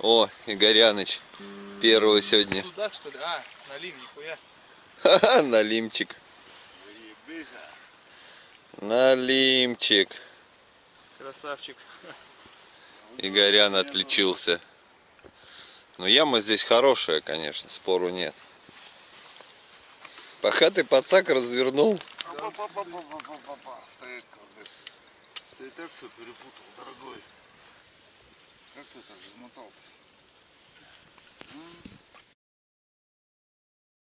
О, Игоряныч. Первый сегодня. Судак, что ли? А, налим, нихуя. Ха-ха, налимчик. Налимчик. Красавчик. Игорян отличился. Но яма здесь хорошая, конечно, спору нет. Пока ты подсак развернул. Стоит, ты и так все перепутал, дорогой. Как ты так замотался?